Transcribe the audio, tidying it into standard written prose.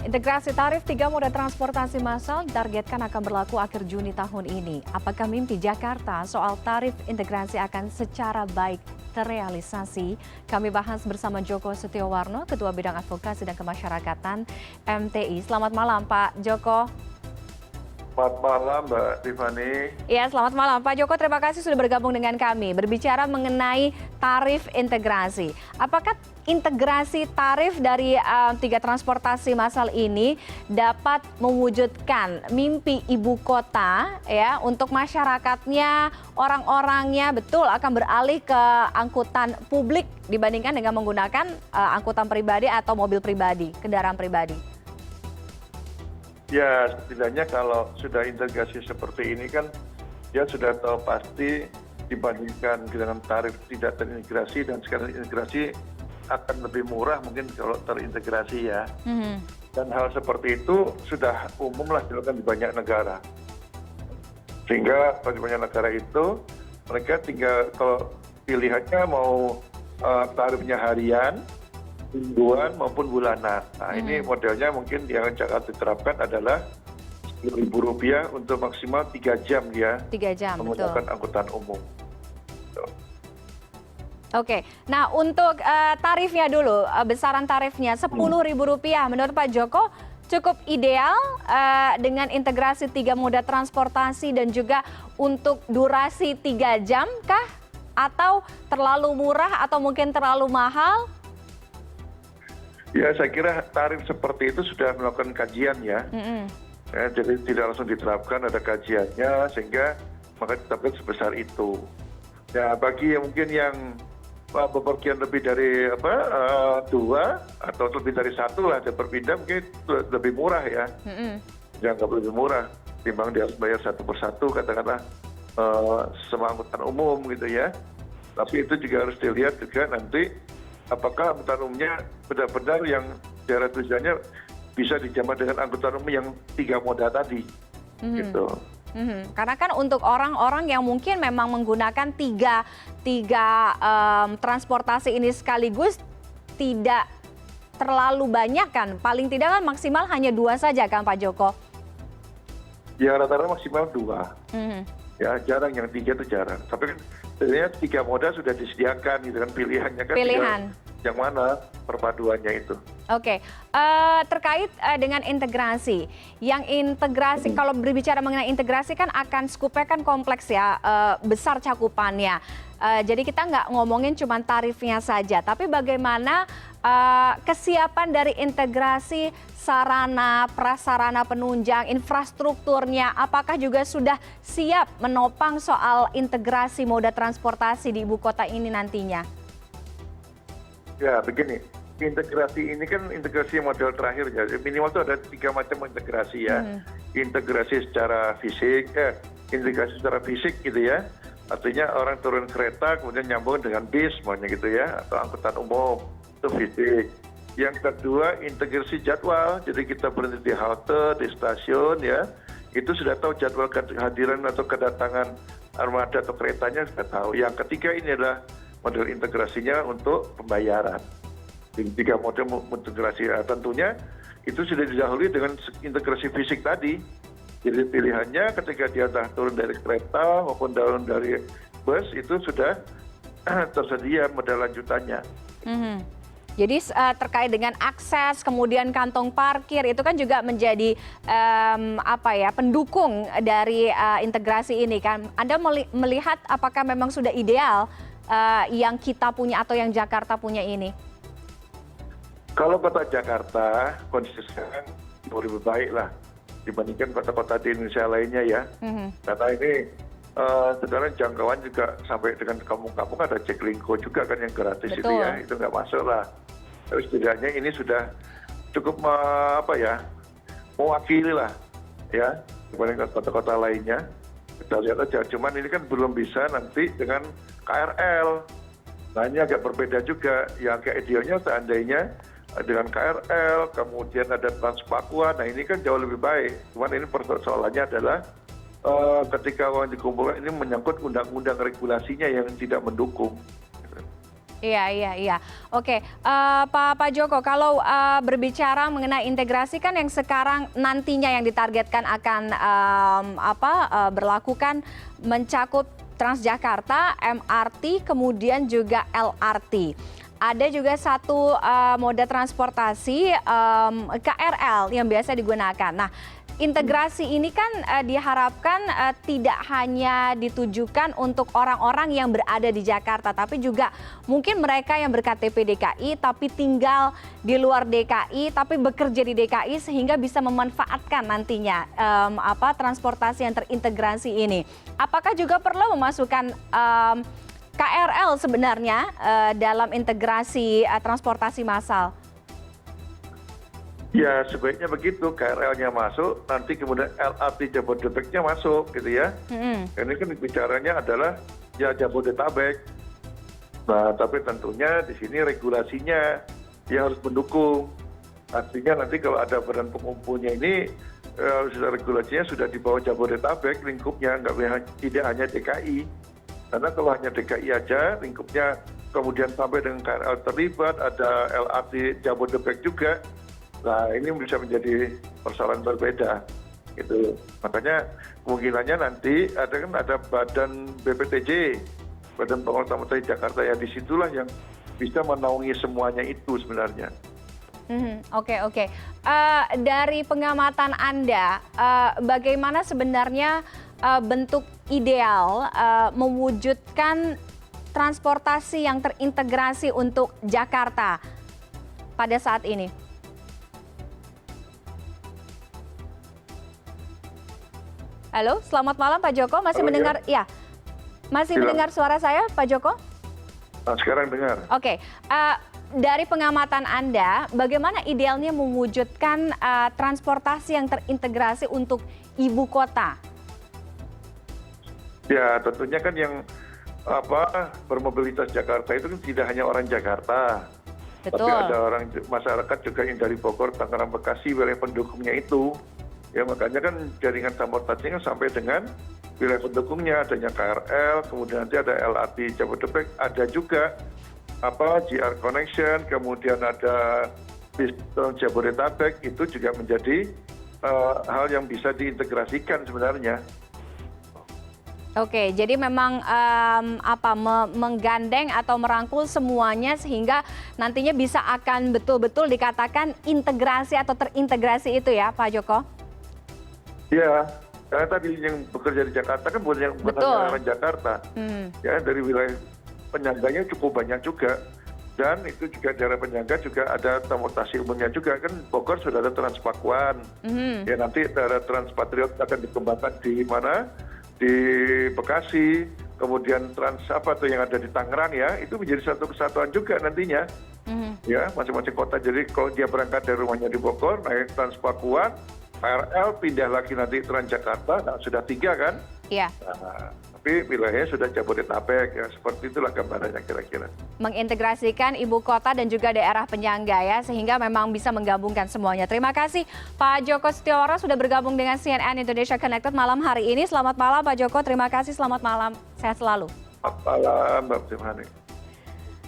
Integrasi tarif 3 moda transportasi massal ditargetkan akan berlaku akhir Juni tahun ini. Apakah mimpi Jakarta soal tarif integrasi akan secara baik terrealisasi? Kami bahas bersama Joko Setiawarno, Ketua Bidang Advokasi dan Kemasyarakatan MTI. Selamat malam Pak Joko. Selamat malam Mbak Tiffany. Ya, selamat malam Pak Joko. Terima kasih sudah bergabung dengan kami. Berbicara mengenai tarif integrasi. Apakah integrasi tarif dari 3 transportasi massal ini dapat mewujudkan mimpi ibu kota ya untuk masyarakatnya, orang-orangnya betul akan beralih ke angkutan publik dibandingkan dengan menggunakan angkutan pribadi atau mobil pribadi, kendaraan pribadi? Ya, setidaknya kalau sudah integrasi seperti ini kan dia sudah tahu pasti dibandingkan dengan tarif tidak terintegrasi, dan sekarang integrasi akan lebih murah mungkin kalau terintegrasi ya. Dan hal seperti itu sudah umum lah dilakukan di banyak negara. Sehingga di banyak negara itu mereka tinggal kalau pilihannya mau tarifnya harian, mingguan maupun bulanan. Nah ini modelnya mungkin yang Jakarta diterapkan adalah Rp10.000 untuk maksimal 3 jam dia 3 jam, menggunakan betul. angkutan umum. Oke, nah untuk tarifnya dulu, besaran tarifnya Rp10.000. Menurut Pak Joko cukup ideal dengan integrasi 3 moda transportasi dan juga untuk durasi 3 jam kah? Atau terlalu murah atau mungkin terlalu mahal? Ya, saya kira tarif seperti itu sudah melakukan kajian ya. Ya, jadi tidak langsung diterapkan, ada kajiannya sehingga maka ditetapkan sebesar itu. Ya, bagi yang mungkin yang bepergian lebih dari 2 atau lebih dari 1 lah ada berpindah mungkin lebih murah ya. Dianggap lebih murah timbang dia harus bayar satu persatu katakanlah semua angkutan umum gitu ya. Tapi itu juga harus dilihat juga nanti apakah angkutan umumnya benar-benar yang daerah tujuannya bisa dijamah dengan angkutan umum yang 3 moda tadi, gitu. Karena kan untuk orang-orang yang mungkin memang menggunakan tiga transportasi ini sekaligus tidak terlalu banyak kan, paling tidak kan maksimal hanya 2 saja kan Pak Joko? Ya rata-rata maksimal 2. Ya jarang, yang 3 itu jarang. Tapi kan sebenarnya 3 moda sudah disediakan gitu kan, pilihannya kan yang mana perpaduannya itu. Oke, terkait dengan integrasi, yang integrasi kalau berbicara mengenai integrasi kan akan skupnya kan kompleks ya, besar cakupannya. Jadi kita nggak ngomongin cuma tarifnya saja, tapi bagaimana kesiapan dari integrasi sarana, prasarana penunjang, infrastrukturnya, apakah juga sudah siap menopang soal integrasi moda transportasi di ibu kota ini nantinya? Ya begini, integrasi ini kan integrasi model terakhir ya, minimal itu ada 3 macam integrasi ya. Integrasi secara fisik, integrasi secara fisik gitu ya. Artinya orang turun kereta kemudian nyambung dengan bis maunya gitu ya, atau angkutan umum, itu fisik. Yang kedua integrasi jadwal, jadi kita berhenti di halte, di stasiun ya, itu sudah tahu jadwal kehadiran atau kedatangan armada atau keretanya sudah tahu. Yang ketiga ini adalah model integrasinya untuk pembayaran. Jadi 3 model integrasi tentunya itu sudah didahului dengan integrasi fisik tadi. Jadi pilihannya ketika dia turun dari kereta maupun turun dari bus itu sudah tersedia model lanjutannya. Jadi terkait dengan akses, kemudian kantong parkir itu kan juga menjadi pendukung dari integrasi ini kan. Anda melihat apakah memang sudah ideal yang kita punya atau yang Jakarta punya ini? Kalau kota Jakarta kondisi sekarang lebih baik lah dibandingkan kota-kota di Indonesia lainnya ya. Karena ini sebenarnya jangkauan juga sampai dengan kampung-kampung ada Jaklingko juga kan yang gratis. Betul. Itu ya, itu nggak masuk lah. Tapi setidaknya ini sudah cukup mewakili lah ya dibandingkan kota-kota lainnya. Kita lihat aja, cuman ini kan belum bisa nanti dengan KRL. Nah ini agak berbeda juga, yang kayak idealnya seandainya dengan KRL, kemudian ada Transpakuan, nah ini kan jauh lebih baik. Cuman ini persoalannya adalah ketika uang dikumpulkan ini menyangkut undang-undang regulasinya yang tidak mendukung. Iya, iya, iya. Oke, Pak Joko, kalau berbicara mengenai integrasi kan yang sekarang nantinya yang ditargetkan akan berlakukan mencakup Transjakarta, MRT, kemudian juga LRT. Ada juga satu moda transportasi KRL yang biasa digunakan. Nah, integrasi ini kan diharapkan tidak hanya ditujukan untuk orang-orang yang berada di Jakarta, tapi juga mungkin mereka yang berKTP DKI tapi tinggal di luar DKI tapi bekerja di DKI sehingga bisa memanfaatkan nantinya transportasi yang terintegrasi ini. Apakah juga perlu memasukkan KRL sebenarnya dalam integrasi transportasi massal? Ya sebaiknya begitu, KRL-nya masuk, nanti kemudian LRT Jabodebeknya masuk gitu ya. Ini kan bicaranya adalah ya Jabodetabek. Nah tapi tentunya di sini regulasinya yang harus mendukung. Artinya nanti kalau ada badan pengumpulnya ini regulasinya sudah di bawah Jabodetabek lingkupnya, tidak hanya DKI. Karena kalau hanya DKI aja lingkupnya kemudian sampai dengan KRL terlibat, ada LRT Jabodebek juga. Nah ini bisa menjadi persoalan berbeda gitu. Makanya kemungkinannya nanti ada badan BPTJ, Badan Pengelola Transportasi Jakarta, ya disitulah yang bisa menaungi semuanya itu sebenarnya. Oke. Dari pengamatan Anda, bagaimana sebenarnya bentuk ideal mewujudkan transportasi yang terintegrasi untuk Jakarta pada saat ini? Halo, selamat malam Pak Joko. Masih mendengar? Ya, masih mendengar suara saya, Pak Joko? Nah, sekarang dengar. Oke, dari pengamatan Anda, bagaimana idealnya mewujudkan transportasi yang terintegrasi untuk ibu kota? Ya, tentunya kan yang bermobilitas Jakarta itu kan tidak hanya orang Jakarta, Betul. tapi ada orang masyarakat juga yang dari Bogor, Tangerang, Bekasi, wilayah pendukungnya itu. Ya makanya kan jaringan transportasinya sampai dengan wilayah pendukungnya, adanya KRL, kemudian nanti ada LRT Jabodebek, ada juga GR Connection, kemudian ada bis Jabodetabek, itu juga menjadi hal yang bisa diintegrasikan sebenarnya. Oke, jadi memang menggandeng atau merangkul semuanya sehingga nantinya bisa akan betul-betul dikatakan integrasi atau terintegrasi itu ya, Pak Joko? Ya, karena tadi yang bekerja di Jakarta kan bukan hanya orang Jakarta. Ya, dari wilayah penyangganya cukup banyak juga. Dan itu juga daerah penyangga juga ada transportasi umumnya juga. Kan Bogor sudah ada Transpakuan. Ya, nanti daerah Transpatriot akan dikembangkan di mana? Di Bekasi. Kemudian yang ada di Tangerang ya. Itu menjadi satu kesatuan juga nantinya. Ya, masing-masing kota. Jadi kalau dia berangkat dari rumahnya di Bogor, naik Transpakuan, KRL pindah lagi nanti Transjakarta, nah, sudah 3 kan? Iya. Nah, tapi wilayahnya sudah Jabodetabek, ya seperti itulah gambarannya kira-kira. Mengintegrasikan ibu kota dan juga daerah penyangga ya, sehingga memang bisa menggabungkan semuanya. Terima kasih Pak Joko Setiawarna sudah bergabung dengan CNN Indonesia Connected malam hari ini. Selamat malam Pak Joko, terima kasih, selamat malam, sehat selalu. Selamat malam Mbak Timani.